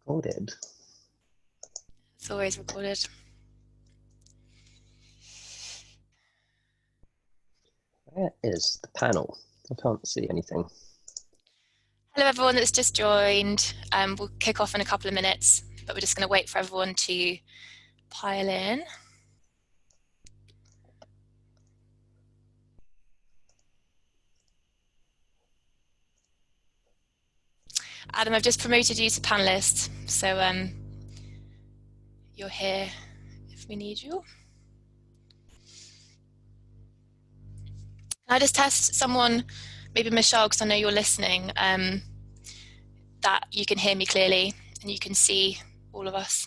Recorded. It's always recorded. Where is the panel? I can't see anything. Hello everyone that's just joined. We'll kick off in a couple of minutes, but we're just going to wait for everyone to pile in. Adam, I've just promoted you to panelist, so you're here if we need you. Can I just test someone, maybe Michelle, because I know you're listening, that you can hear me clearly and you can see all of us?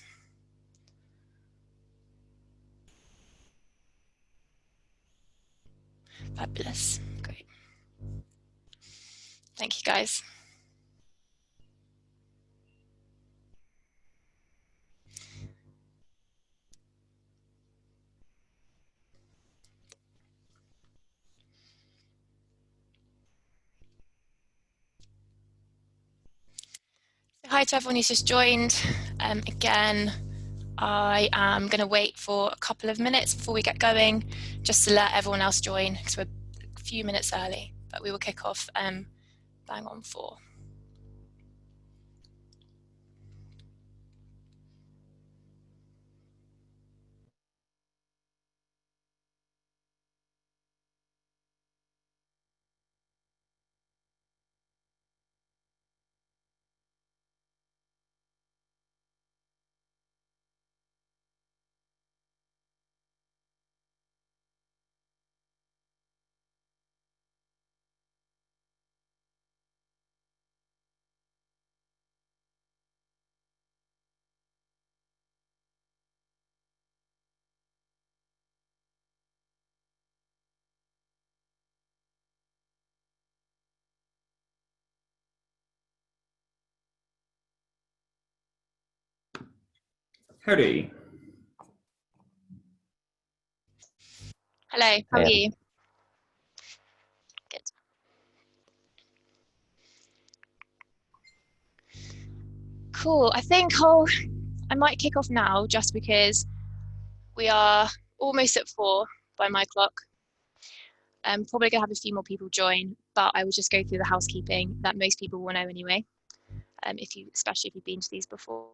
Fabulous, great. Thank you guys. Hi to everyone who's just joined. Again, I am going to wait for a couple of minutes before we get going, just to let everyone else join, because we're a few minutes early, but we will kick off bang on 4. Howdy. Hello, how are you? Good. Cool, I think I might kick off now, just because we are almost at 4 by my clock. Probably going to have a few more people join, but I will just go through the housekeeping that most people will know anyway, especially if you've been to these before.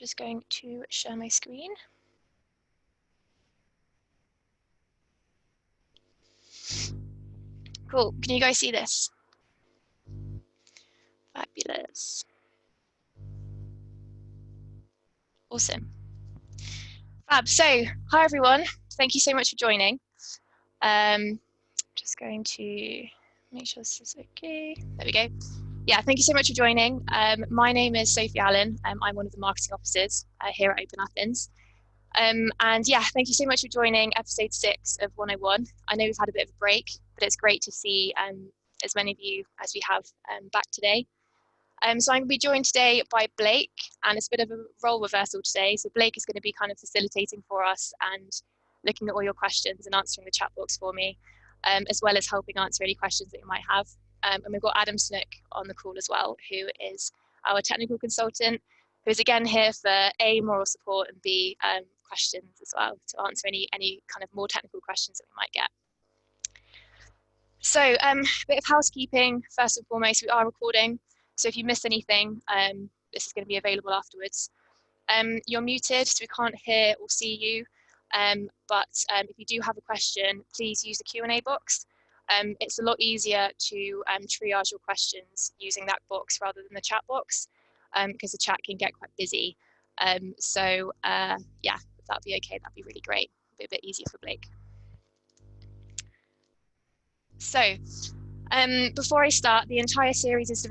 I'm just going to share my screen. Cool, can you guys see this? Fabulous. Awesome. Fab, so hi everyone. Thank you so much for joining. Just going to make sure this is okay. There we go. Yeah, thank you so much for joining. My name is Sophie Allen. I'm one of the marketing officers here at OpenAthens. And yeah, thank you so much for joining episode 6 of 101. I know we've had a bit of a break, but it's great to see as many of you as we have back today. So I'm going to be joined today by Blake, and it's a bit of a role reversal today. So Blake is going to be kind of facilitating for us and looking at all your questions and answering the chat box for me, as well as helping answer any questions that you might have. And we've got Adam Snook on the call as well, who is our technical consultant, who is again here for A, moral support, and B, questions as well, to answer any kind of more technical questions that we might get. So a bit of housekeeping. First and foremost, we are recording. So if you miss anything, this is going to be available afterwards. You're muted, so we can't hear or see you. But if you do have a question, please use the Q&A box. It's a lot easier to triage your questions using that box rather than the chat box, because the chat can get quite busy. Yeah, if that'd be okay, that'd be really great. It'd be a bit easier for Blake. So, before I start, the entire series is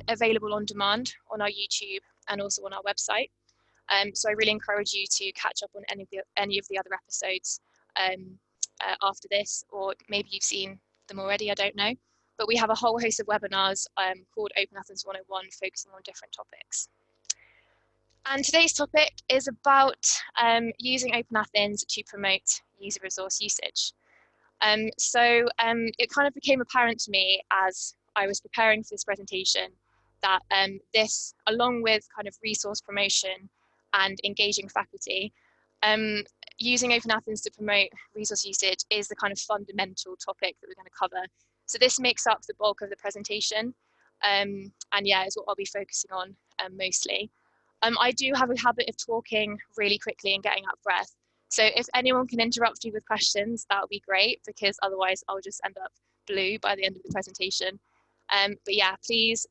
available on demand on our YouTube and also on our website. So I really encourage you to catch up on any of the other episodes after this, or maybe you've seen them already, I don't know. But we have a whole host of webinars called OpenAthens 101, focusing on different topics. And today's topic is about using OpenAthens to promote user resource usage. So it kind of became apparent to me as I was preparing for this presentation that this, along with kind of resource promotion and engaging faculty, using OpenAthens to promote resource usage is the kind of fundamental topic that we're going to cover. So this makes up the bulk of the presentation, and yeah, is what I'll be focusing on mostly. I do have a habit of talking really quickly and getting out of breath. So if anyone can interrupt me with questions, that would be great, because otherwise I'll just end up blue by the end of the presentation. But yeah, please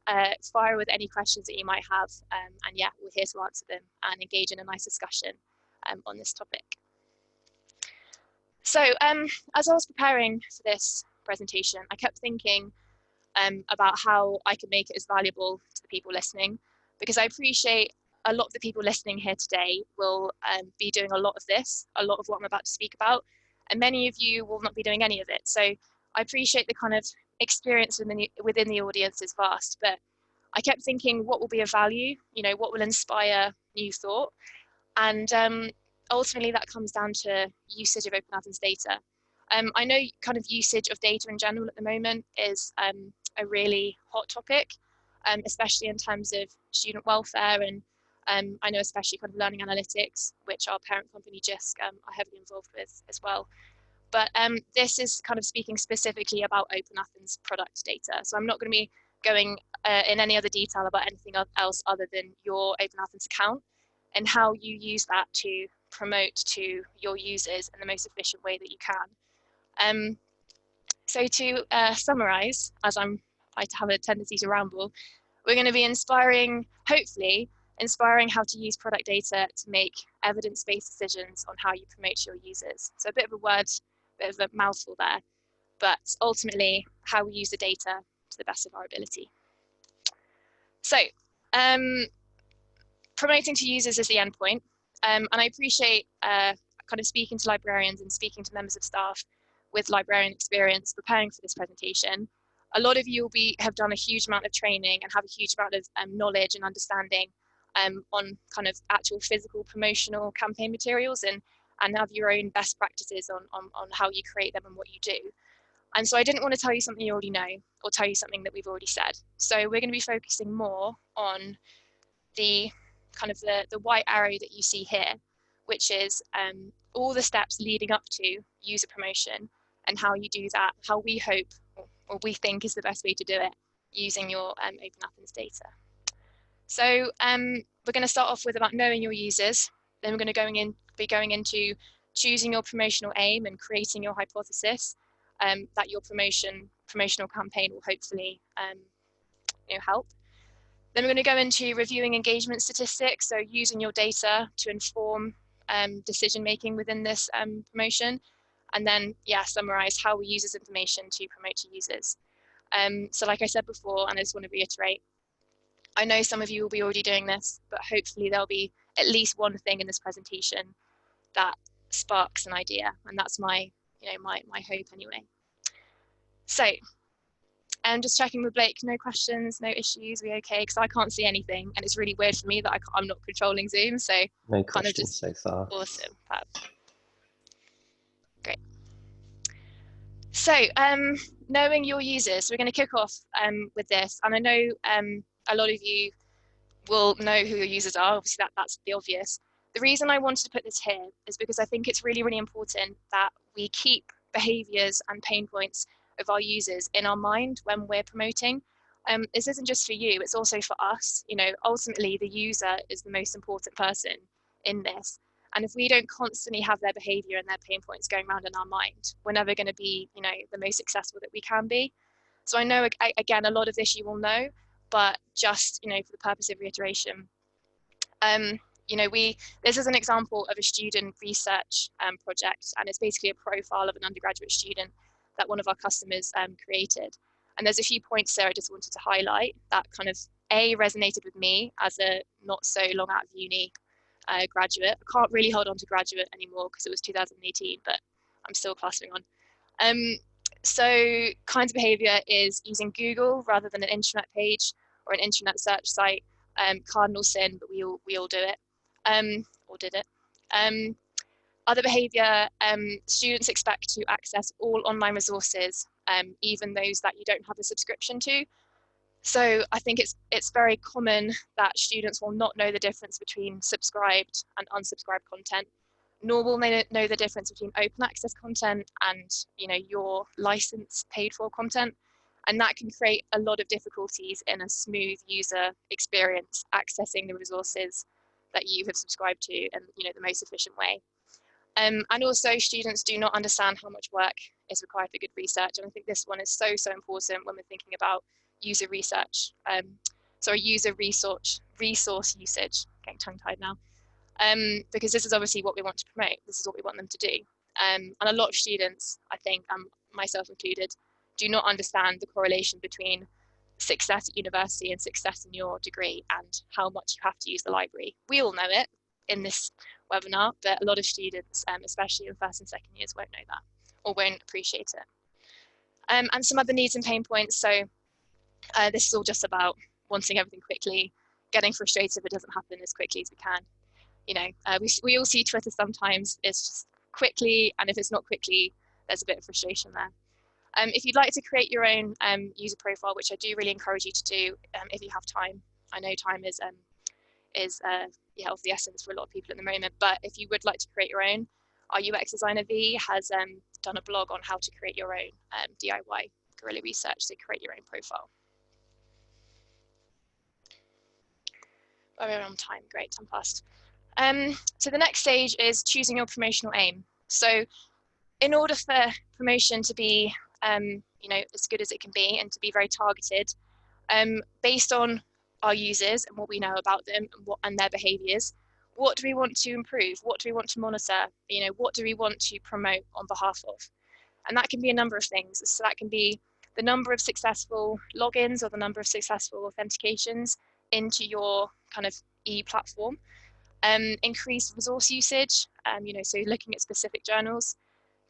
fire with any questions that you might have. And yeah, we're here to answer them and engage in a nice discussion on this topic. So as I was preparing for this presentation, I kept thinking about how I could make it as valuable to the people listening, because I appreciate a lot of the people listening here today will be doing a lot of this, a lot of what I'm about to speak about, and many of you will not be doing any of it. So I appreciate the kind of experience within the audience is vast, but I kept thinking, what will be of value? You know, what will inspire new thought? And ultimately that comes down to usage of OpenAthens data. I know kind of usage of data in general at the moment is a really hot topic, especially in terms of student welfare, and I know especially kind of learning analytics, which our parent company JISC are heavily involved with as well. But this is kind of speaking specifically about OpenAthens product data. So I'm not going to be going in any other detail about anything else other than your OpenAthens account and how you use that to promote to your users in the most efficient way that you can. So to summarize, as I have a tendency to ramble, we're going to be hopefully inspiring how to use product data to make evidence-based decisions on how you promote your users. So a bit of a mouthful there, but ultimately how we use the data to the best of our ability. So promoting to users is the end point. And I appreciate kind of speaking to librarians and speaking to members of staff with librarian experience preparing for this presentation. A lot of you have done a huge amount of training and have a huge amount of knowledge and understanding on kind of actual physical promotional campaign materials, and have your own best practices on how you create them and what you do. And so I didn't want to tell you something you already know or tell you something that we've already said. So we're going to be focusing more on the kind of the white arrow that you see here, which is all the steps leading up to user promotion and how you do that, how we hope or we think is the best way to do it using your OpenAthens data. So we're going to start off with about knowing your users. Then we're going to be going into choosing your promotional aim and creating your hypothesis that your promotional campaign will hopefully help. Then we're going to go into reviewing engagement statistics, so using your data to inform decision making within this promotion, and then summarize how we use this information to promote to users. So like I said before, and I just want to reiterate, I know some of you will be already doing this, but hopefully there'll be at least one thing in this presentation that sparks an idea, and that's my hope anyway. So I'm just checking with Blake, no questions, no issues, we okay? Because I can't see anything, and it's really weird for me that I'm not controlling Zoom, so no questions so far. Awesome, fab. Great. So knowing your users, we're going to kick off with this, and I know a lot of you will know who your users are. Obviously that's the obvious. The reason I wanted to put this here is because I think it's really, really important that we keep behaviors and pain points of our users in our mind when we're promoting. This isn't just for you, it's also for us. You know, ultimately the user is the most important person in this. And if we don't constantly have their behavior and their pain points going around in our mind, we're never going to be, the most successful that we can be. So I know, again, a lot of this you will know, but just, for the purpose of reiteration, this is an example of a student research project, and it's basically a profile of an undergraduate student that one of our customers created. And there's a few points there I just wanted to highlight that kind of resonated with me as a not so long out of uni graduate. I can't really hold on to graduate anymore because it was 2018, but I'm still classing on. So kinds of behavior is using Google rather than an intranet page or an intranet search site. Cardinal sin, but we all do it, or did it. Other behavior, students expect to access all online resources, even those that you don't have a subscription to. So I think it's very common that students will not know the difference between subscribed and unsubscribed content, nor will they know the difference between open access content and your license paid for content. And that can create a lot of difficulties in a smooth user experience accessing the resources that you have subscribed to in the most efficient way. And also students do not understand how much work is required for good research. And I think this one is so important when we're thinking about user research, user resource usage, getting tongue tied now, because this is obviously what we want to promote. This is what we want them to do. And a lot of students, I think, myself included, do not understand the correlation between success at university and success in your degree and how much you have to use the library. We all know it in this webinar, but a lot of students, especially in first and second years, won't know that or won't appreciate it. And some other needs and pain points. So this is all just about wanting everything quickly, getting frustrated if it doesn't happen as quickly as we can. We all see Twitter sometimes. It's just quickly, and if it's not quickly, there's a bit of frustration there. If you'd like to create your own user profile, which I do really encourage you to do if you have time. I know time is of the essence for a lot of people at the moment, but if you would like to create your own, our UX designer V has done a blog on how to create your own DIY guerrilla research to create your own profile. Oh, we're on time, great, time passed. So the next stage is choosing your promotional aim. So in order for promotion to be as good as it can be and to be very targeted, based on our users and what we know about them and their behaviors, what do we want to improve? What do we want to monitor? What do we want to promote on behalf of? And that can be a number of things. So that can be the number of successful logins or the number of successful authentications into your kind of e-platform, increased resource usage, so looking at specific journals.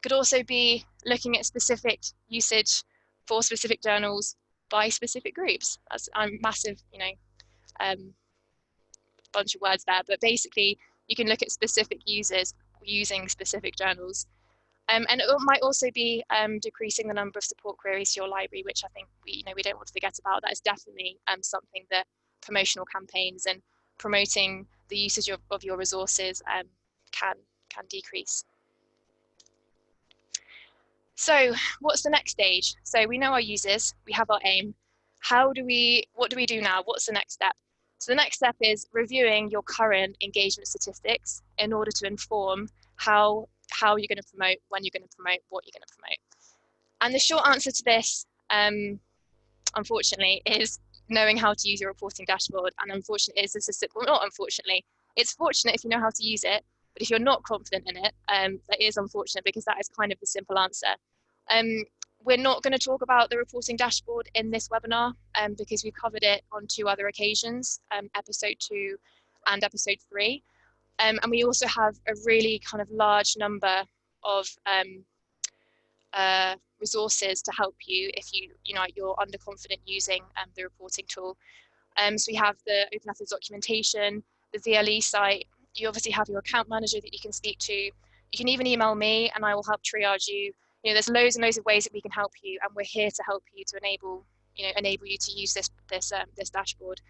Could also be looking at specific usage for specific journals by specific groups. That's a massive, bunch of words there, but basically you can look at specific users using specific journals. And it might also be decreasing the number of support queries to your library, which I think we don't want to forget about. That is definitely something that promotional campaigns and promoting the usage of your resources can decrease. So what's the next stage? So we know our users, we have our aim. What do we do now? What's the next step? So the next step is reviewing your current engagement statistics in order to inform how you're going to promote, when you're going to promote, what you're going to promote. And the short answer to this, unfortunately, is knowing how to use your reporting dashboard. And unfortunately, it's fortunate if you know how to use it, but if you're not confident in it, that is unfortunate because that is kind of the simple answer. We're not going to talk about the reporting dashboard in this webinar because we've covered it on 2 other occasions, episode 2 and episode 3. And we also have a really kind of large number of resources to help you if you're underconfident using the reporting tool. So we have the OpenAthens documentation, the VLE site. You obviously have your account manager that you can speak to. You can even email me and I will help triage you. There's loads and loads of ways that we can help you, and we're here to help you to enable you to use this dashboard.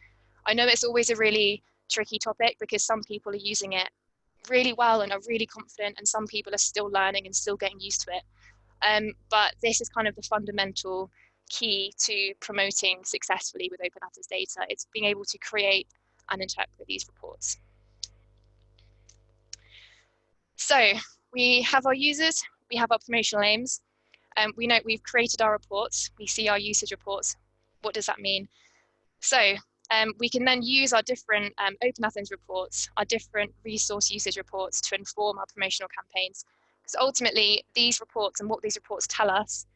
I know it's always a really tricky topic because some people are using it really well and are really confident, and some people are still learning and still getting used to it. But this is kind of the fundamental key to promoting successfully with OpenAthens data. It's being able to create and interpret these reports. So we have our users, we have our promotional aims. We know we've created our reports, we see our usage reports. What does that mean? So we can then use our different OpenAthens reports, our different resource usage reports to inform our promotional campaigns. Because ultimately, these reports and what these reports tell us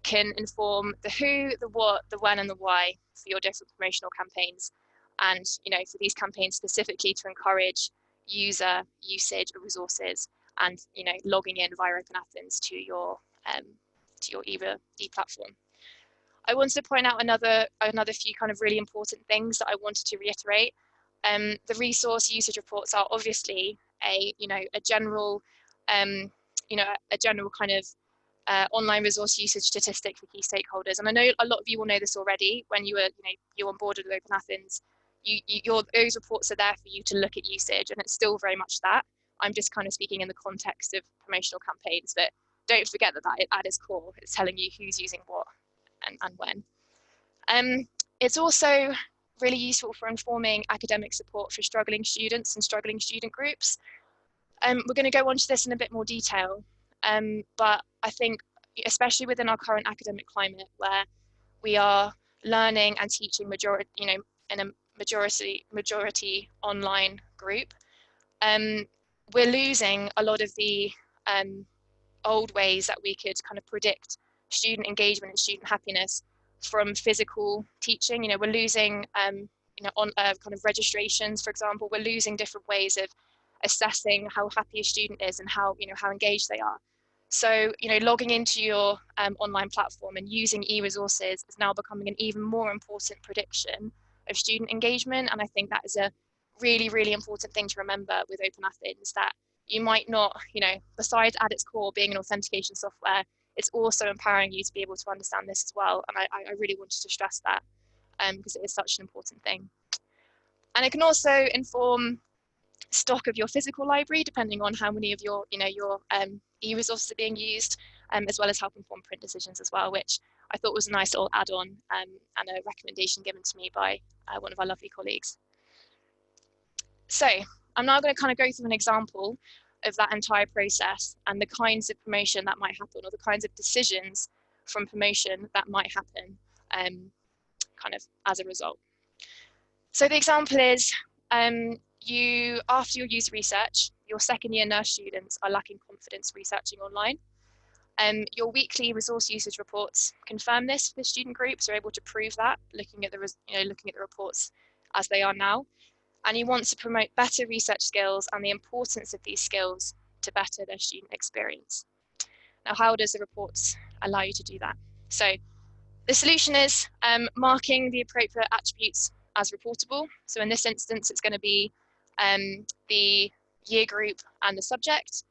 can inform the who, the what, the when, and the why for your different promotional campaigns. And for these campaigns specifically to encourage user usage of resources and logging in via OpenAthens to your e-platform. I wanted to point out another few kind of really important things that I wanted to reiterate. The resource usage reports are obviously a general kind of online resource usage statistic for key stakeholders. And I know a lot of you will know this already. When you're onboarded with OpenAthens, those reports are there for you to look at usage, and it's still very much that. I'm just kind of speaking in the context of promotional campaigns, but don't forget that at its core, it's telling you who's using what and when. It's also really useful for informing academic support for struggling students and struggling student groups. We're going to go on to this in a bit more detail, but I think especially within our current academic climate, where we are learning and teaching in a majority online group, we're losing a lot of the old ways that we could kind of predict student engagement and student happiness from physical teaching. We're losing on kind of registrations, for example. We're losing different ways of assessing how happy a student is and how engaged they are. So logging into your online platform and using e-resources is now becoming an even more important prediction of student engagement. And I think that is a really, really important thing to remember with OpenAthens, that you might not, besides at its core being an authentication software, it's also empowering you to be able to understand this as well. And I really wanted to stress that because it is such an important thing. And it can also inform stock of your physical library, depending on how many of your e-resources are being used, as well as help inform print decisions as well, which I thought was a nice little add-on and a recommendation given to me by one of our lovely colleagues. So I'm now going to kind of go through an example of that entire process and the kinds of promotion that might happen, or the kinds of decisions from promotion that might happen kind of as a result. So the example is after your user research, your second year nurse students are lacking confidence researching online. Your weekly resource usage reports confirm this for the student groups, are able to prove that, looking at the reports as they are now. And you want to promote better research skills and the importance of these skills to better their student experience. Now, how does the reports allow you to do that? So the solution is marking the appropriate attributes as reportable. So in this instance, it's going to be the year group and the subject.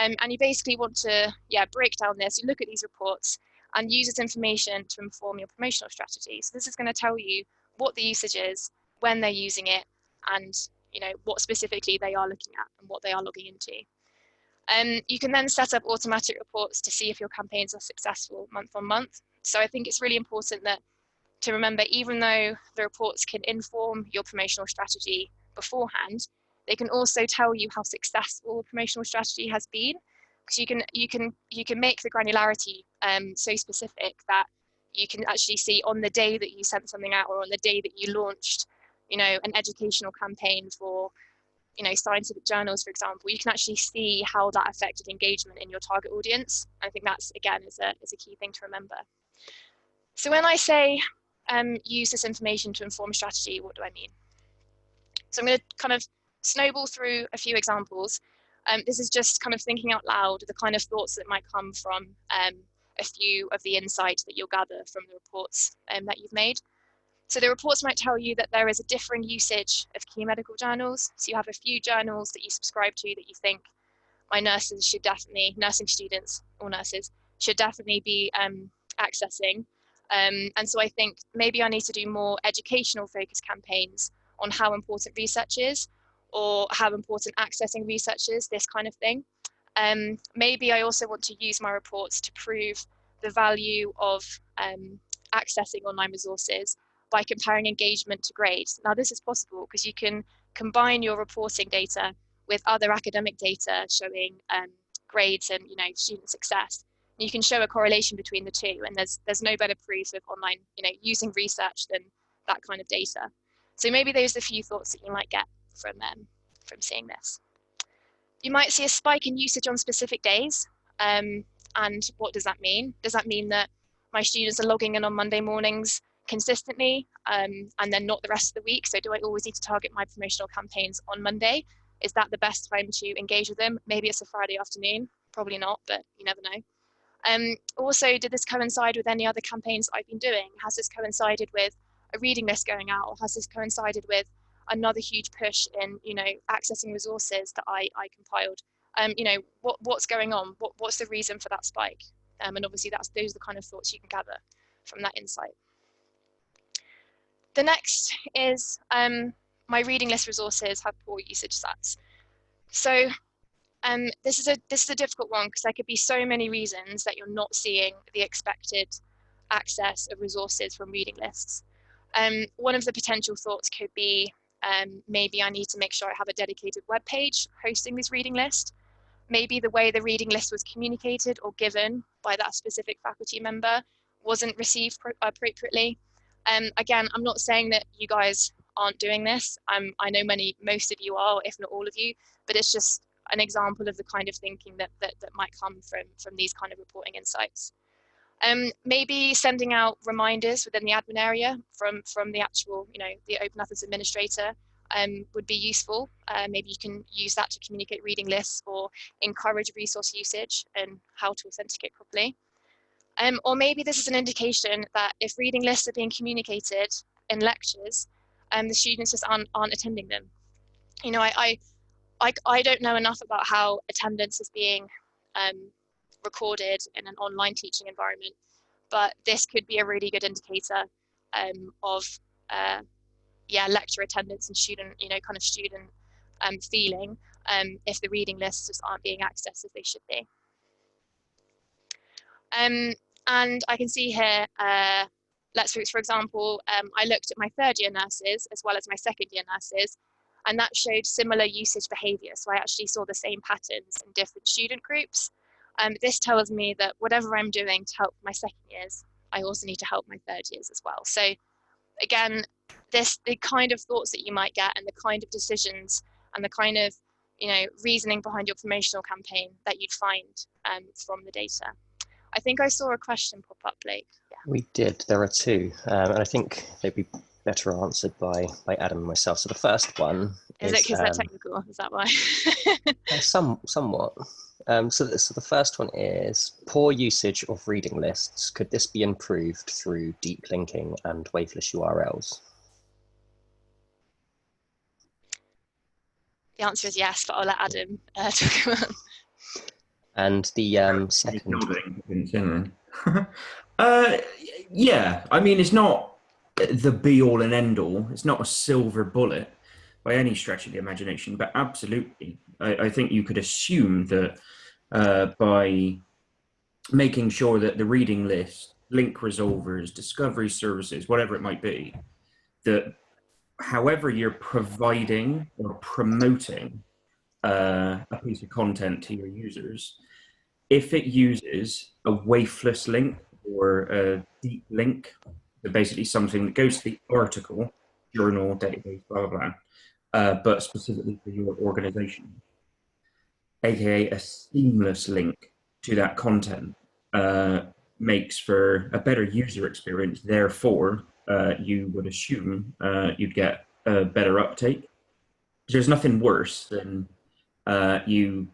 And you basically want to break down this. You look at these reports and use this information to inform your promotional strategy. So this is going to tell you what the usage is, when they're using it, and what specifically they are looking at and what they are logging into. You can then set up automatic reports to see if your campaigns are successful month on month. So I think it's really important to remember, even though the reports can inform your promotional strategy beforehand, they can also tell you how successful the promotional strategy has been, because you can make the granularity so specific that you can actually see on the day that you sent something out, or on the day that you launched an educational campaign for scientific journals, for example, you can actually see how that affected engagement in your target audience. I think that's, again, is a key thing to remember. So when I say use this information to inform strategy, what do I mean? So I'm going to kind of snowball through a few examples. This is just kind of thinking out loud, the kind of thoughts that might come from a few of the insights that you'll gather from the reports that you've made. So the reports might tell you that there is a differing usage of key medical journals. So you have a few journals that you subscribe to that you think my nursing students or nurses should definitely be accessing. And so I think maybe I need to do more educational focused campaigns on how important research is, or how important accessing research is, this kind of thing. Maybe I also want to use my reports to prove the value of accessing online resources by comparing engagement to grades. Now, this is possible because you can combine your reporting data with other academic data showing grades and student success. You can show a correlation between the two, and there's no better proof of online using research than that kind of data. So maybe those are the few thoughts that you might get from seeing this. You might see a spike in usage on specific days. And what does that mean? Does that mean that my students are logging in on Monday mornings consistently and then not the rest of the week? So do I always need to target my promotional campaigns on Monday? Is that the best time to engage with them? Maybe it's a Friday afternoon, probably not, but you never know. Also, did this coincide with any other campaigns I've been doing? Has this coincided with a reading list going out, or has this coincided with another huge push in accessing resources that I compiled? What's going on? What's the reason for that spike? And obviously those are the kind of thoughts you can gather from that insight. The next is my reading list resources have poor usage stats. So this is a difficult one because there could be so many reasons that you're not seeing the expected access of resources from reading lists. One of the potential thoughts could be maybe I need to make sure I have a dedicated web page hosting this reading list. Maybe the way the reading list was communicated or given by that specific faculty member wasn't received appropriately. Again, I'm not saying that you guys aren't doing this. I know most of you are, if not all of you, but it's just an example of the kind of thinking that might come from these kind of reporting insights. Maybe sending out reminders within the admin area from the actual, the OpenAthens administrator would be useful. Maybe you can use that to communicate reading lists or encourage resource usage and how to authenticate properly. Or maybe this is an indication that if reading lists are being communicated in lectures, the students just aren't attending them. I don't know enough about how attendance is being recorded in an online teaching environment, but this could be a really good indicator of lecture attendance and student feeling if the reading lists just aren't being accessed as they should be. And I can see here, for example, I looked at my third year nurses as well as my second year nurses, and that showed similar usage behaviour. So I actually saw the same patterns in different student groups. This tells me that whatever I'm doing to help my second years, I also need to help my third years as well. So again, the kind of thoughts that you might get and the kind of decisions and the kind of reasoning behind your promotional campaign that you'd find from the data. I think I saw a question pop up, Blake. Yeah. We did. There are two, and I think they'd be better answered by Adam and myself. So the first one is it because they're technical? Is that why? Somewhat. So the first one is poor usage of reading lists. Could this be improved through deep linking and waveless URLs? The answer is yes, but I'll let Adam talk about it. And the second. Yeah, I mean, it's not the be all and end all. It's not a silver bullet by any stretch of the imagination, but absolutely. I think you could assume that by making sure that the reading list, link resolvers, discovery services, whatever it might be, that however you're providing or promoting a piece of content to your users, if it uses a waveless link or a deep link, so basically something that goes to the article, journal, database, blah, blah, blah, but specifically for your organization, aka a seamless link to that content, makes for a better user experience. Therefore, you would assume you'd get a better uptake. There's nothing worse than you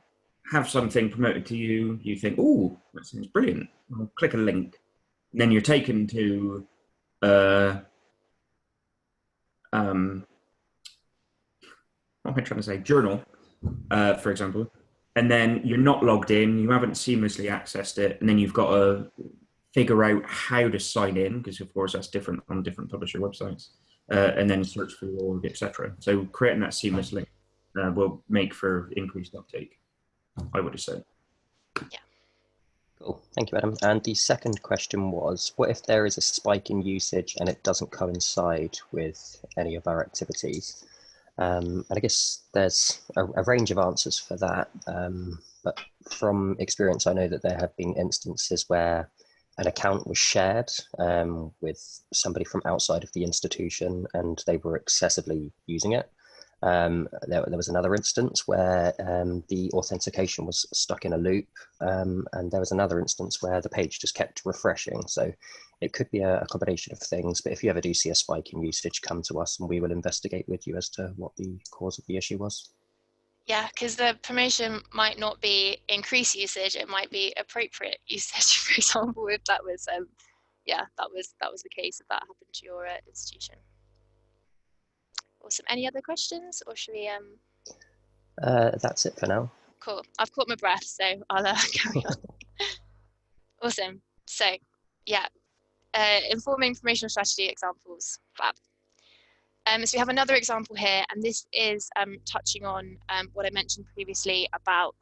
have something promoted to you, you think, oh, that seems brilliant. I'll click a link. And then you're taken to what am I trying to say? Journal, for example. And then you're not logged in, you haven't seamlessly accessed it, and then you've got to figure out how to sign in, because of course that's different on different publisher websites, and then search for your org, etc. So creating that seamless link will make for increased uptake, I would have said. Yeah. Cool, thank you, Adam. And the second question was, what if there is a spike in usage and it doesn't coincide with any of our activities? And I guess there's a range of answers for that. But from experience, I know that there have been instances where an account was shared with somebody from outside of the institution and they were excessively using it. There was another instance where the authentication was stuck in a loop, and there was another instance where the page just kept refreshing. So it could be a combination of things, but if you ever do see a spike in usage, come to us and we will investigate with you as to what the cause of the issue was. Yeah, because the promotion might not be increased usage, it might be appropriate usage. For example, if that was that was the case, if that happened to your institution. Awesome. Any other questions, or should we that's it for now. Cool. I've caught my breath, so I'll carry on. Awesome. So yeah, informing promotional strategy examples, fab. So we have another example here, and this is touching on what I mentioned previously about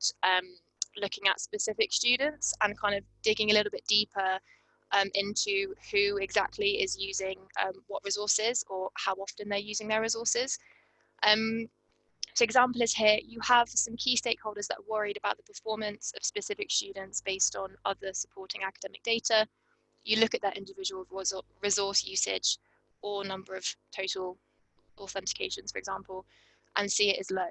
looking at specific students and kind of digging a little bit deeper into who exactly is using what resources or how often they're using their resources. So example is here, you have some key stakeholders that are worried about the performance of specific students based on other supporting academic data. You look at their individual resource usage or number of total authentications, for example, and see it as low.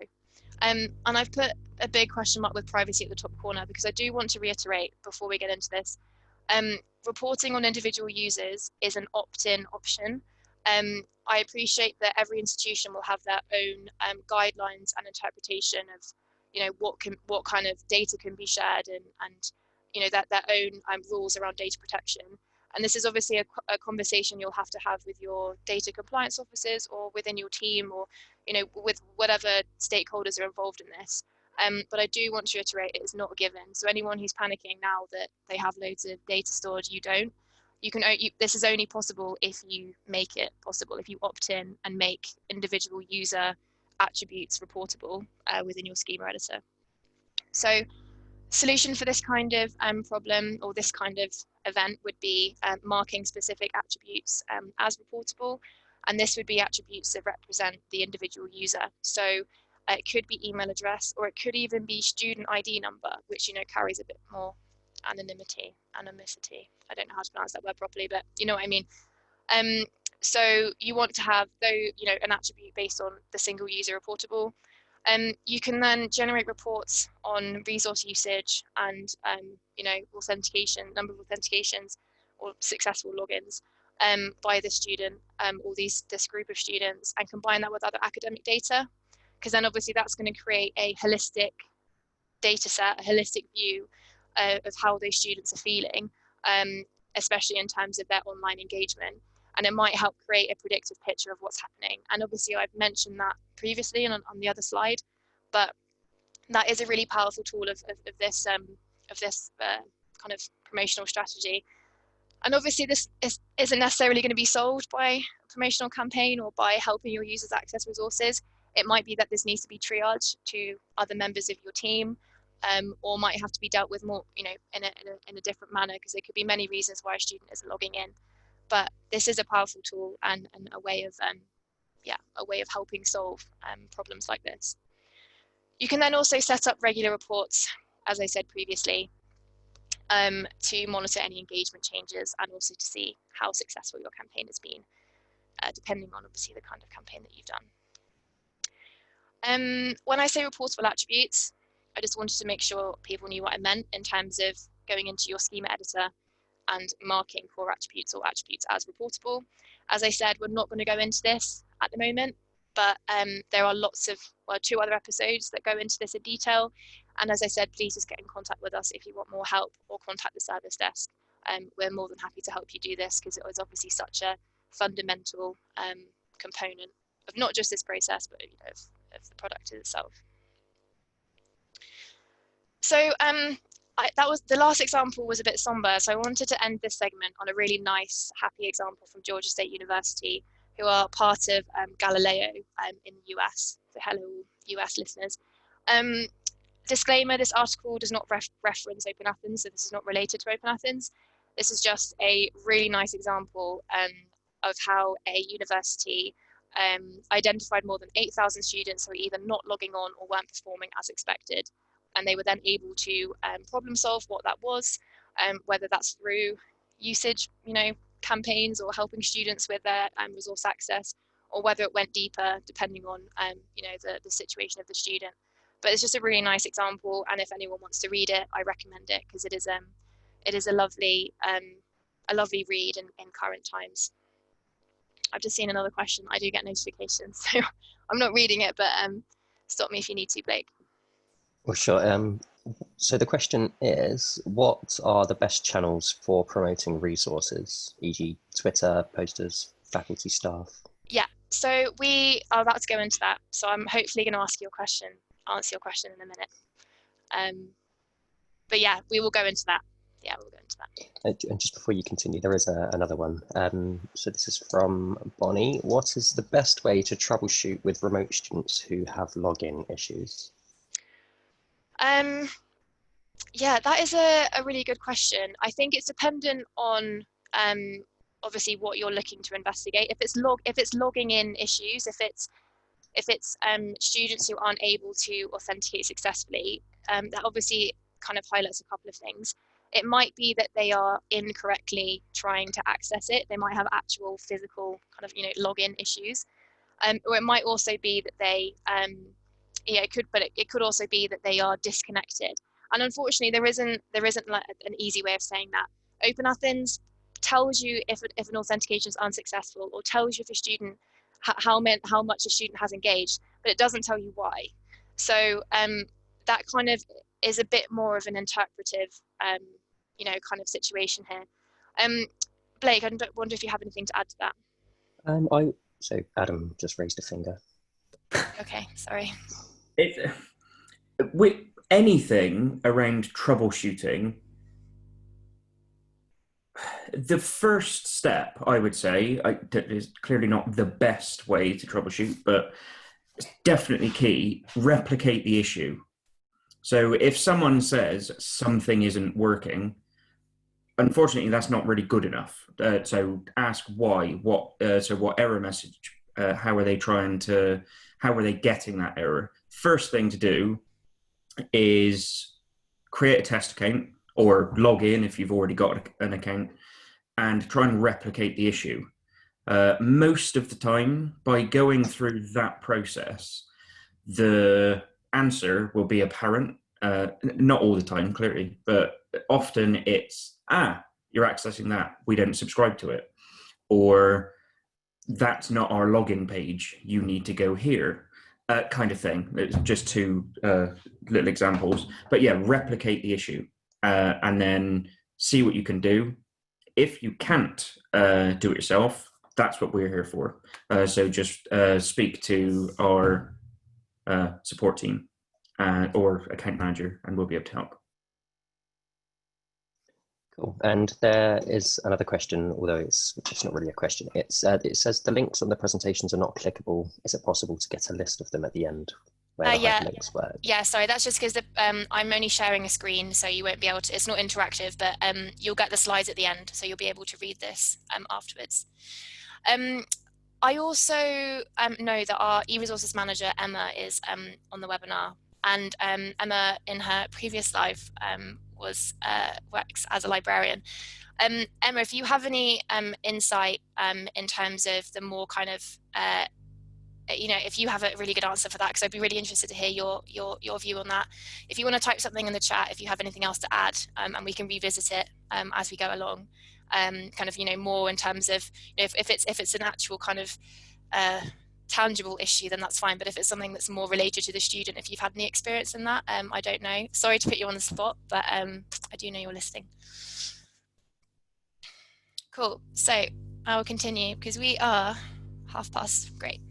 And I've put a big question mark with privacy at the top corner because I do want to reiterate before we get into this, reporting on individual users is an opt-in option. I appreciate that every institution will have their own guidelines and interpretation of, what kind of data can be shared and that their own rules around data protection. And this is obviously a conversation you'll have to have with your data compliance officers or within your team or, with whatever stakeholders are involved in this. But I do want to reiterate it is not a given. So anyone who's panicking now that they have loads of data stored, you don't. This is only possible if you make it possible, if you opt in and make individual user attributes reportable within your schema editor. So solution for this kind of problem or this kind of event would be marking specific attributes as reportable. And this would be attributes that represent the individual user. So it could be email address, or it could even be student ID number, which carries a bit more anonymity. I don't know how to pronounce that word properly, but you know what I mean. So you want to have an attribute based on the single user reportable. You can then generate reports on resource usage and authentication, number of authentications or successful logins by the student or this group of students, and combine that with other academic data, because then obviously that's going to create a holistic data set, a holistic view of how those students are feeling, especially in terms of their online engagement. And it might help create a predictive picture of what's happening. And obviously I've mentioned that previously on the other slide, but that is a really powerful tool of this kind of promotional strategy. And obviously this isn't necessarily going to be solved by a promotional campaign or by helping your users access resources. It might be that this needs to be triaged to other members of your team, or might have to be dealt with more, in a different manner, because there could be many reasons why a student isn't logging in. But this is a powerful tool and a way of helping solve problems like this. You can then also set up regular reports, as I said previously, to monitor any engagement changes and also to see how successful your campaign has been, depending on obviously the kind of campaign that you've done. When I say reportable attributes, I just wanted to make sure people knew what I meant in terms of going into your schema editor and marking core attributes or attributes as reportable. As I said, we're not going to go into this at the moment, but there are lots of, 2 other episodes that go into this in detail. And as I said, please just get in contact with us if you want more help, or contact the service desk. We're more than happy to help you do this, because it was obviously such a fundamental component of not just this process, but of the product itself. So that was the last example was a bit somber, so I wanted to end this segment on a really nice, happy example from Georgia State University, who are part of Galileo in the US. So hello, US listeners. Disclaimer, this article does not reference OpenAthens, so this is not related to OpenAthens. This is just a really nice example of how a university identified more than 8,000 students who were either not logging on or weren't performing as expected. And they were then able to problem solve what that was, whether that's through usage, campaigns, or helping students with their resource access, or whether it went deeper depending on the situation of the student. But it's just a really nice example, and if anyone wants to read it, I recommend it, because it is a lovely read in current times. I've just seen another question. I do get notifications, so I'm not reading it, but stop me if you need to, Blake. Well, sure. So the question is, what are the best channels for promoting resources, e.g. Twitter, posters, faculty, staff? Yeah, so we are about to go into that. So I'm hopefully going to answer your question in a minute. But yeah, we will go into that. yeah, we'll go into that. And just before you continue, there is another one. So this is from Bonnie. What is the best way to troubleshoot with remote students who have login issues? Yeah, that is a really good question. I think it's dependent on obviously what you're looking to investigate. If it's logging in issues, if it's students who aren't able to authenticate successfully, that obviously kind of highlights a couple of things. It might be that they are incorrectly trying to access it. They might have actual physical kind of login issues, or it might also be that they it could also be that they are disconnected. And unfortunately, there isn't like an easy way of saying that. OpenAthens tells you if an authentication is unsuccessful, or tells you if a student how much a student has engaged, but it doesn't tell you why. So that kind of is a bit more of an interpretive kind of situation here. Blake, I wonder if you have anything to add to that. So Adam just raised a finger. Okay, sorry. With anything around troubleshooting, the first step, I would say, is clearly not the best way to troubleshoot, but it's definitely key, replicate the issue. So if someone says something isn't working, unfortunately, that's not really good enough. So ask why, what error message, how are they getting that error? First thing to do is create a test account or log in if you've already got an account and try and replicate the issue. Most of the time, by going through that process, the answer will be apparent. Not all the time, clearly, but often it's, you're accessing that, we don't subscribe to it. Or that's not our login page, you need to go here, kind of thing. It's just two little examples. But yeah, replicate the issue and then see what you can do. If you can't do it yourself, that's what we're here for. So just speak to our support team or account manager, and we'll be able to help. Cool. And there is another question, although it's not really a question. It says the links on the presentations are not clickable. Is it possible to get a list of them at the end where the hyperlinks were? Yeah, sorry, that's just because I'm only sharing a screen, so you won't be able to. It's not interactive, but you'll get the slides at the end, so you'll be able to read this afterwards. I also know that our e-resources manager Emma is on the webinar, and Emma in her previous life works as a librarian. Emma, if you have any insight in terms of the more kind of if you have a really good answer for that, because I'd be really interested to hear your view on that. If you want to type something in the chat, if you have anything else to add, and we can revisit it as we go along. Kind of more in terms of if it's an actual kind of tangible issue, then that's fine. But if it's something that's more related to the student, if you've had any experience in that, I don't know. Sorry to put you on the spot, but I do know you're listening. Cool. So I will continue because we are past. Great.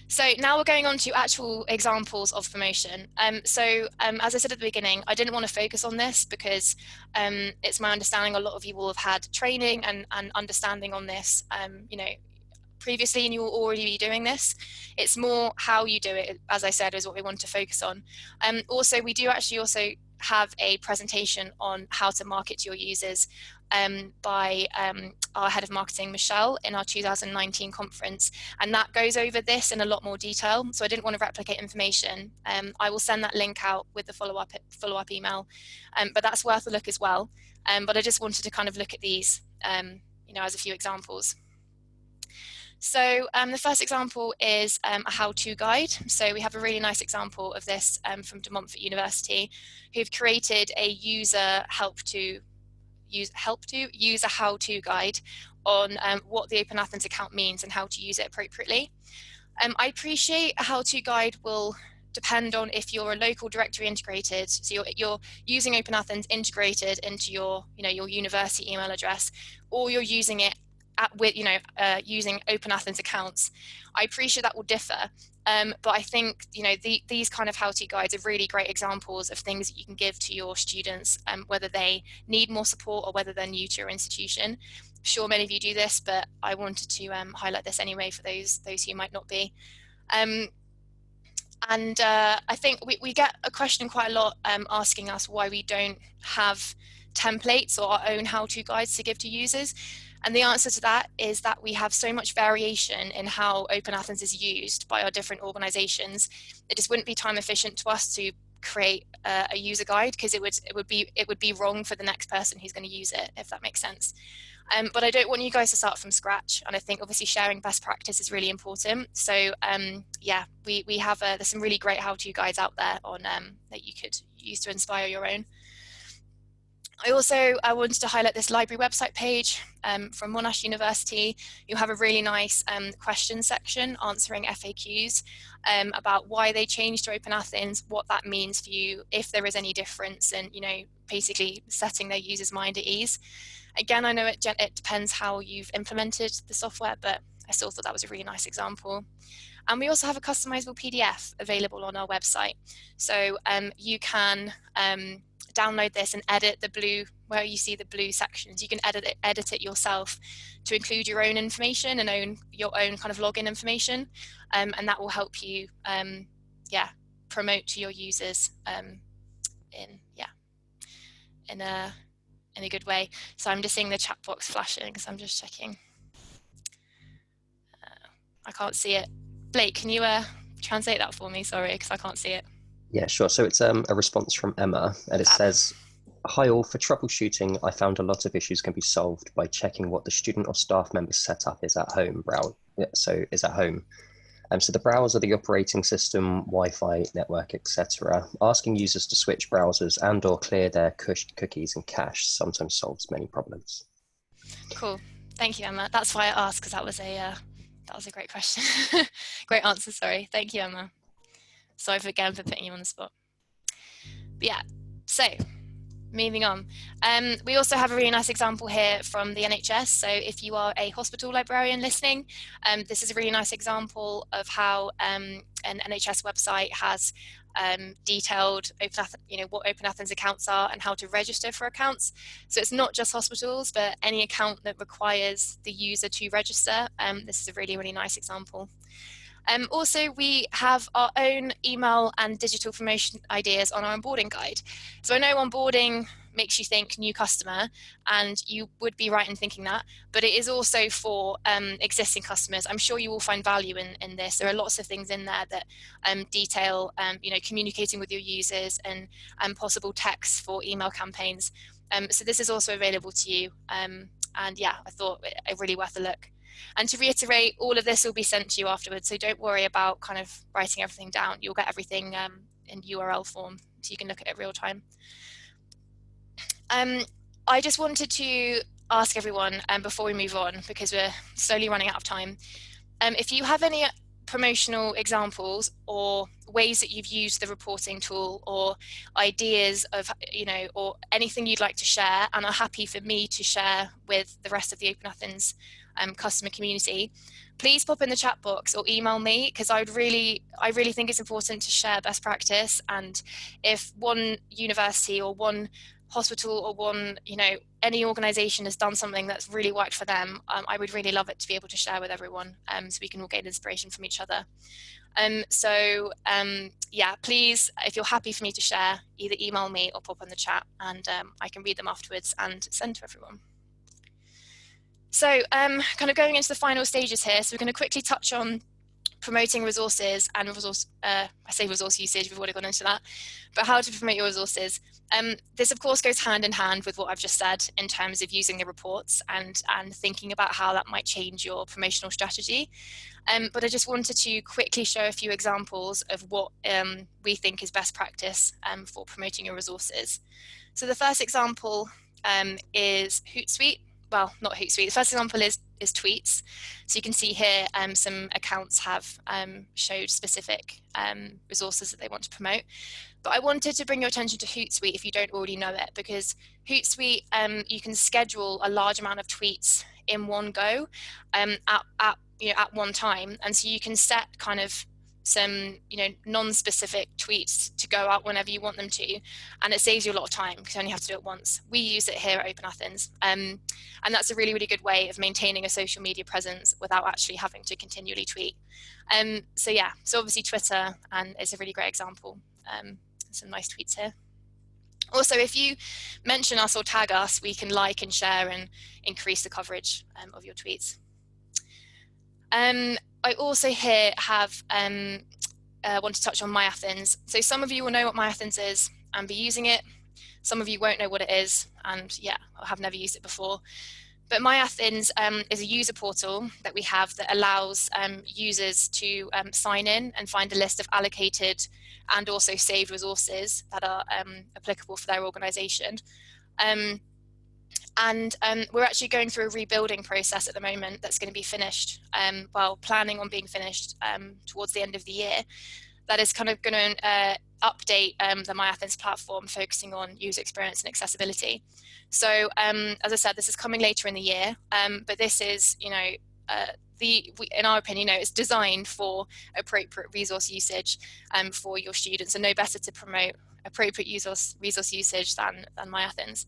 So now we're going on to actual examples of promotion. As I said at the beginning, I didn't want to focus on this because it's my understanding a lot of you will have had training and understanding on this, previously, and you will already be doing this. It's more how you do it, as I said, is what we want to focus on. Also, we do actually also have a presentation on how to market to your users by our head of marketing, Michelle, in our 2019 conference. And that goes over this in a lot more detail. So I didn't want to replicate information. I will send that link out with the follow-up email, but that's worth a look as well. But I just wanted to kind of look at these, as a few examples. So the first example is a how-to guide. So we have a really nice example of this from De Montfort University, who've created a user how-to guide on what the OpenAthens account means and how to use it appropriately. I appreciate a how-to guide will depend on if you're a local directory integrated, so you're using OpenAthens integrated into your your university email address, or you're using it using OpenAthens accounts. I appreciate that will differ, but I think these kind of how-to guides are really great examples of things that you can give to your students, whether they need more support or whether they're new to your institution. I'm sure many of you do this, but I wanted to highlight this anyway for those who might not be. I think we get a question quite a lot asking us why we don't have templates or our own how-to guides to give to users. And the answer to that is that we have so much variation in how OpenAthens is used by our different organizations. It just wouldn't be time efficient to us to create a user guide, because it would be wrong for the next person who's going to use it, if that makes sense. But I don't want you guys to start from scratch, and I think obviously sharing best practice is really important. So yeah, we have there's some really great how-to guides out there on that you could use to inspire your own. I wanted to highlight this library website page from Monash University. You have a really nice question section answering FAQs about why they changed to OpenAthens, what that means for you, if there is any difference, and basically setting their users' mind at ease. Again, I know it depends how you've implemented the software, but I still thought that was a really nice example. And we also have a customizable PDF available on our website. So you can download this and edit the blue, where you see the blue sections. You can edit it yourself to include your own information and your own kind of login information. And that will help you promote to your users in a good way. So I'm just seeing the chat box flashing because I'm just checking. I can't see it. Blake, can you translate that for me? Sorry, because I can't see it. Yeah, sure. So it's a response from Emma, and it says, "Hi all, for troubleshooting, I found a lot of issues can be solved by checking what the student or staff member's setup is at home. So the browser, the operating system, Wi-Fi, network, etc. Asking users to switch browsers and/or clear their cookies and cache sometimes solves many problems." Cool. Thank you, Emma. That's why I asked, because that was a great question. Great answer, sorry. Thank you, Emma. Sorry again for putting you on the spot. But yeah, so moving on. We also have a really nice example here from the NHS. So if you are a hospital librarian listening, this is a really nice example of how an NHS website has detailed what OpenAthens accounts are and how to register for accounts. So it's not just hospitals, but any account that requires the user to register. This is a really, really nice example. Also, we have our own email and digital promotion ideas on our onboarding guide. So I know onboarding makes you think new customer, and you would be right in thinking that, but it is also for existing customers. I'm sure you will find value in this. There are lots of things in there that detail communicating with your users and possible texts for email campaigns. So this is also available to you. And yeah, I thought it really worth a look. And to reiterate, all of this will be sent to you afterwards, so don't worry about kind of writing everything down. You'll get everything in URL form, so you can look at it real time. I just wanted to ask everyone before we move on, because we're slowly running out of time, if you have any promotional examples or ways that you've used the reporting tool, or ideas of or anything you'd like to share and are happy for me to share with the rest of the OpenAthens customer community, please pop in the chat box or email me, because I really think it's important to share best practice. And if one university or one hospital or one any organization has done something that's really worked for them, I would really love it to be able to share with everyone, so we can all gain inspiration from each other. Yeah, please, if you're happy for me to share, either email me or pop in the chat, and I can read them afterwards and send to everyone. So kind of going into the final stages here, so we're going to quickly touch on promoting resources and I say resource usage, we've already gone into that, but how to promote your resources. This of course goes hand in hand with what I've just said in terms of using the reports and thinking about how that might change your promotional strategy. But I just wanted to quickly show a few examples of what we think is best practice for promoting your resources. So the first example is Hootsuite. Well, not Hootsuite. The first example is is tweets. So you can see here some accounts have showed specific resources that they want to promote. But I wanted to bring your attention to Hootsuite if you don't already know it, because Hootsuite, you can schedule a large amount of tweets in one go at one time. And so you can set kind of some non-specific tweets to go out whenever you want them to, and it saves you a lot of time because you only have to do it once. We use it here at OpenAthens, and that's a really, really good way of maintaining a social media presence without actually having to continually tweet. So obviously Twitter, and it's a really great example. Some nice tweets here. Also, if you mention us or tag us, we can like and share and increase the coverage of your tweets. I also here have want to touch on MyAthens. So some of you will know what MyAthens is and be using it. Some of you won't know what it is, and I have never used it before. But MyAthens is a user portal that we have that allows users to sign in and find a list of allocated and also saved resources that are applicable for their organization. And we're actually going through a rebuilding process at the moment that's going to be finished, planning on being finished towards the end of the year. That is kind of going to update the MyAthens platform, focusing on user experience and accessibility. So as I said, this is coming later in the year, but this is, in our opinion, it's designed for appropriate resource usage for your students, and no better to promote appropriate resource usage than MyAthens.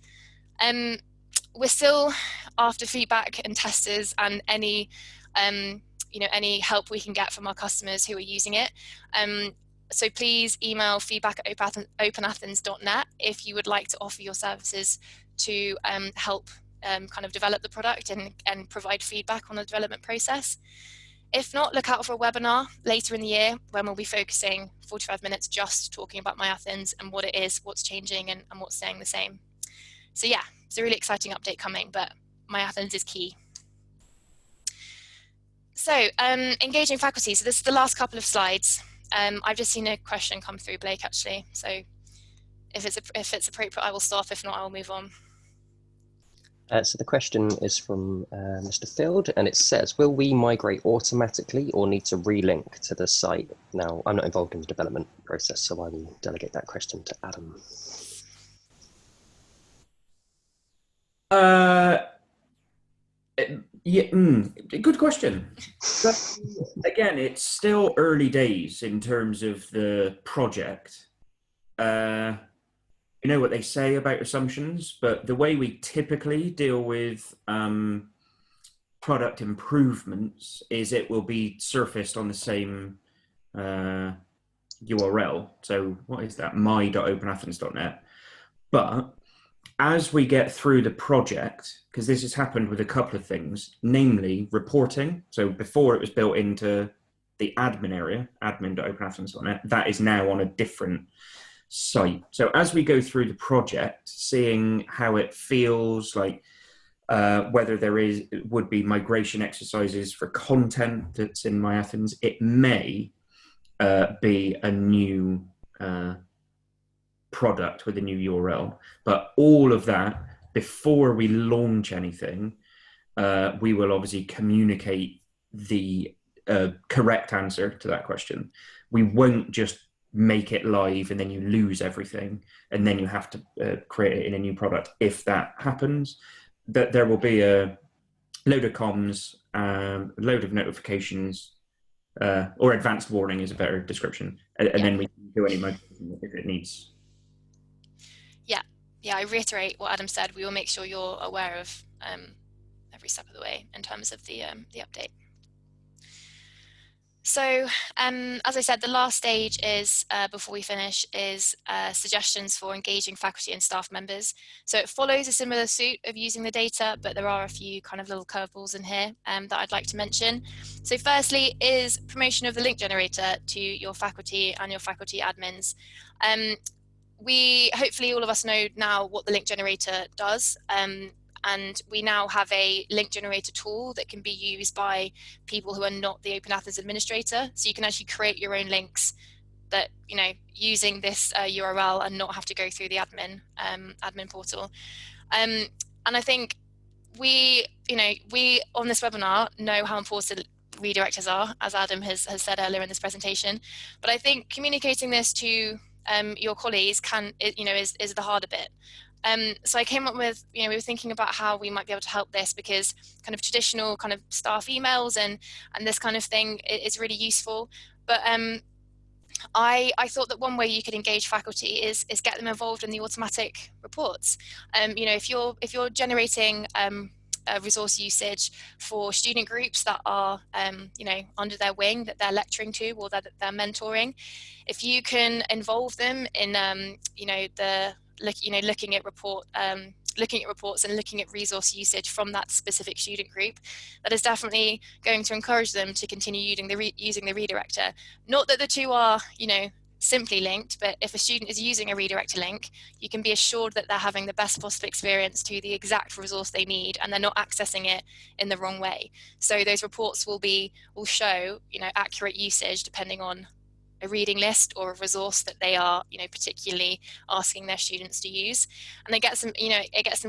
We're still after feedback and testers and any help we can get from our customers who are using it. So please email feedback@openathens.net if you would like to offer your services to help kind of develop the product and provide feedback on the development process. If not, look out for a webinar later in the year when we'll be focusing 45 minutes just talking about MyAthens and what it is, what's changing, and what's staying the same. So it's a really exciting update coming, but MyAthens is key. So engaging faculty. So this is the last couple of slides. I've just seen a question come through, Blake, actually. So if it's appropriate, I will stop. If not, I will move on. So the question is from Mr. Field, and it says, will we migrate automatically or need to relink to the site? Now, I'm not involved in the development process, so I will delegate that question to Adam. Good question. But again, it's still early days in terms of the project. You know what they say about assumptions, but the way we typically deal with product improvements is it will be surfaced on the same URL. So what is that? my.openathens.net. But as we get through the project, because this has happened with a couple of things, namely reporting. So before it was built into the admin area, admin.openathens.net, that is now on a different site. So as we go through the project, seeing how it feels, like whether there would be migration exercises for content that's in MyAthens, it may be a new product with a new URL. But all of that, before we launch anything, we will obviously communicate the correct answer to that question. We won't just make it live and then you lose everything and then you have to create it in a new product. If that happens, that there will be a load of comms, a load of notifications, or advanced warning is a better description, and then we can do any migration if it needs. Yeah, I reiterate what Adam said. We will make sure you're aware of every step of the way in terms of the update. So as I said, the last stage is, before we finish, is suggestions for engaging faculty and staff members. So it follows a similar suit of using the data, but there are a few kind of little curveballs in here that I'd like to mention. So firstly is promotion of the link generator to your faculty and your faculty admins. Hopefully all of us know now what the link generator does. And we now have a link generator tool that can be used by people who are not the OpenAthens administrator. So you can actually create your own links that, using this URL and not have to go through the admin portal. And I think we on this webinar know how important redirectors are, as Adam has said earlier in this presentation. But I think communicating this to your colleagues is the harder bit. So I came up with, we were thinking about how we might be able to help this, because kind of traditional kind of staff emails and this kind of thing is really useful. But I thought that one way you could engage faculty is get them involved in the automatic reports. If you're generating resource usage for student groups that are under their wing, that they're lecturing to or that they're mentoring, if you can involve them in looking at reports and looking at resource usage from that specific student group, that is definitely going to encourage them to continue using the redirector. Not that the two are, simply linked, but if a student is using a redirector link, you can be assured that they're having the best possible experience to the exact resource they need, and they're not accessing it in the wrong way. So those reports will show, accurate usage depending on a reading list or a resource that they are, particularly asking their students to use, and it gets them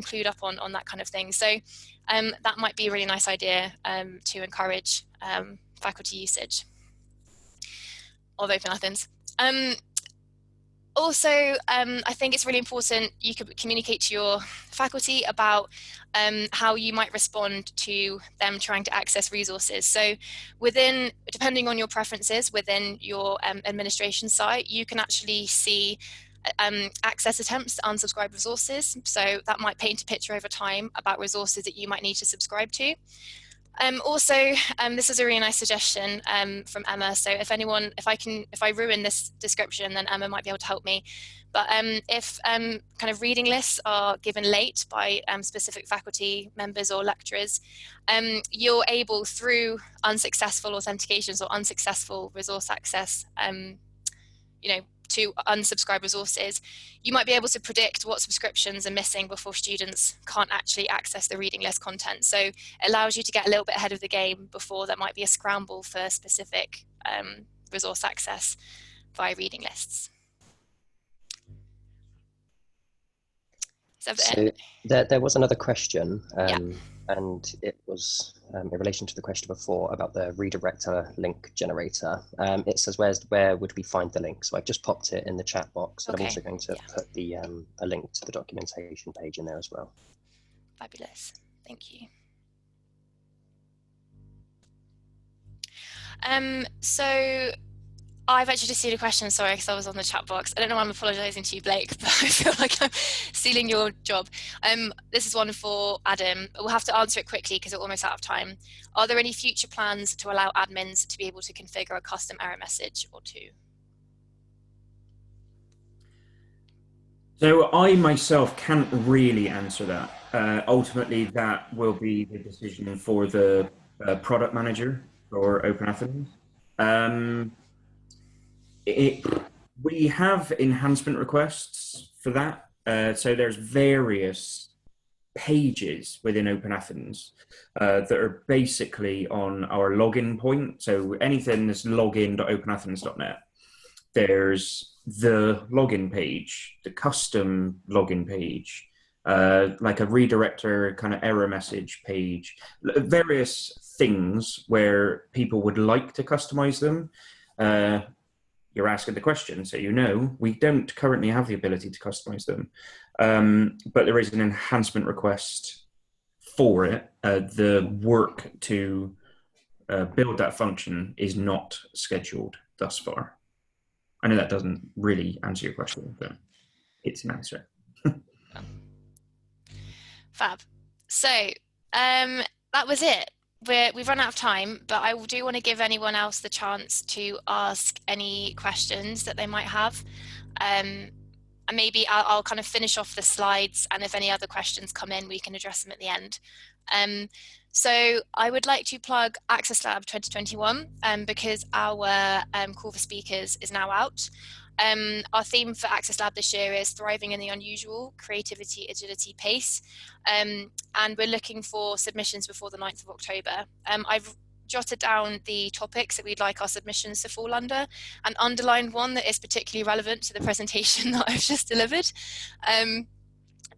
clued up on that kind of thing. So that might be a really nice idea to encourage faculty usage of OpenAthens. Also, I think it's really important you could communicate to your faculty about how you might respond to them trying to access resources. So depending on your preferences within your administration site, you can actually see access attempts to unsubscribe resources. So that might paint a picture over time about resources that you might need to subscribe to. This is a really nice suggestion from Emma. So if I ruin this description, then Emma might be able to help me. But if kind of reading lists are given late by specific faculty members or lecturers, you're able, through unsuccessful authentications or unsuccessful resource access, to unsubscribe resources, you might be able to predict what subscriptions are missing before students can't actually access the reading list content. So it allows you to get a little bit ahead of the game before there might be a scramble for specific resource access via reading lists. So there was another question, and it was in relation to the question before about the redirector link generator. It says, where would we find the link? So I've just popped it in the chat box, and I'm also going to put the a link to the documentation page in there as well. Fabulous, thank you. So I've actually just seen a question, sorry, because I was on the chat box. I don't know why I'm apologising to you, Blake, but I feel like I'm stealing your job. This is one for Adam. We'll have to answer it quickly because we're almost out of time. Are there any future plans to allow admins to be able to configure a custom error message or two? So I myself can't really answer that. Ultimately, that will be the decision for the product manager for OpenAthens. We have enhancement requests for that. So there's various pages within OpenAthens that are basically on our login point. So anything that's login.openathens.net, there's the login page, the custom login page, like a redirector kind of error message page, various things where people would like to customize them. You're asking the question, so we don't currently have the ability to customize them, but there is an enhancement request for it. The work to build that function is not scheduled thus far. I know that doesn't really answer your question, but it's an answer. Fab. So that was it. We've run out of time, but I do want to give anyone else the chance to ask any questions that they might have. And maybe I'll kind of finish off the slides, and if any other questions come in, we can address them at the end. So I would like to plug Access Lab 2021 because our call for speakers is now out. Our theme for Access Lab this year is Thriving in the Unusual, Creativity, Agility, Pace. And we're looking for submissions before the 9th of October. I've jotted down the topics that we'd like our submissions to fall under and underlined one that is particularly relevant to the presentation that I've just delivered.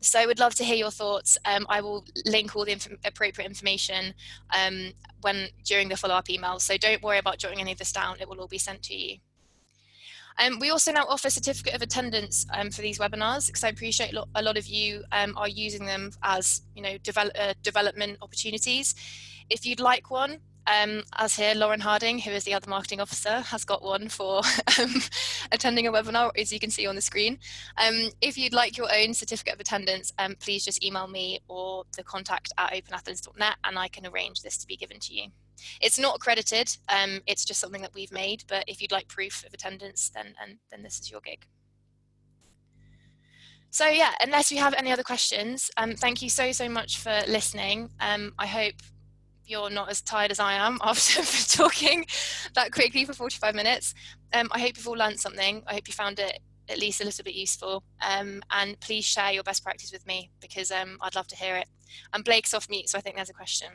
So I would love to hear your thoughts. I will link all the appropriate information during the follow-up email. So don't worry about jotting any of this down. It will all be sent to you. We also now offer certificate of attendance for these webinars, because I appreciate a lot of you are using them as development opportunities. If you'd like one, as here, Lauren Harding, who is the other marketing officer, has got one for attending a webinar, as you can see on the screen. If you'd like your own certificate of attendance, please just email me or the contact at openathens.net, and I can arrange this to be given to you. It's not accredited, it's just something that we've made, but if you'd like proof of attendance, then this is your gig. So yeah, unless we have any other questions, thank you so much for listening. I hope you're not as tired as I am after talking that quickly for 45 minutes. I hope you've all learned something. I hope you found it at least a little bit useful. And please share your best practice with me, because I'd love to hear it. And Blake's off mute, so I think there's a question.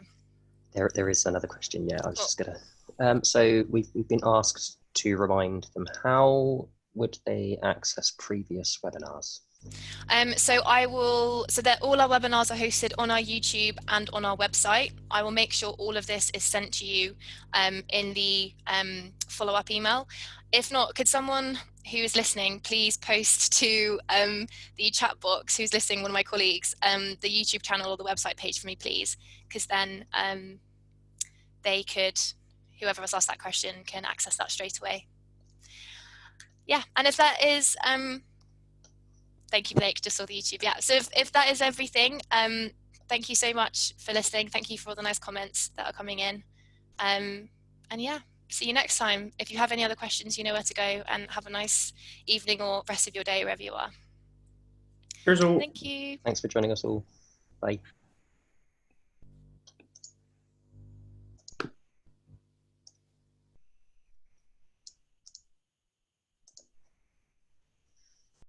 There is another question, yeah. I was just gonna. So we've been asked to remind them, how would they access previous webinars? So that all our webinars are hosted on our YouTube and on our website. I will make sure all of this is sent to you in the follow-up email. If not, could someone who is listening please post to the chat box, who's listening, one of my colleagues, the YouTube channel or the website page for me, please, because then whoever has asked that question can access that straight away. Yeah, and if that is thank you, Blake, just saw the YouTube. Yeah, so if that is everything, thank you so much for listening. Thank you for all the nice comments that are coming in. And yeah, see you next time. If you have any other questions, you know where to go, and have a nice evening or rest of your day wherever you are. Cheers all. Thank you. Thanks for joining us all. Bye.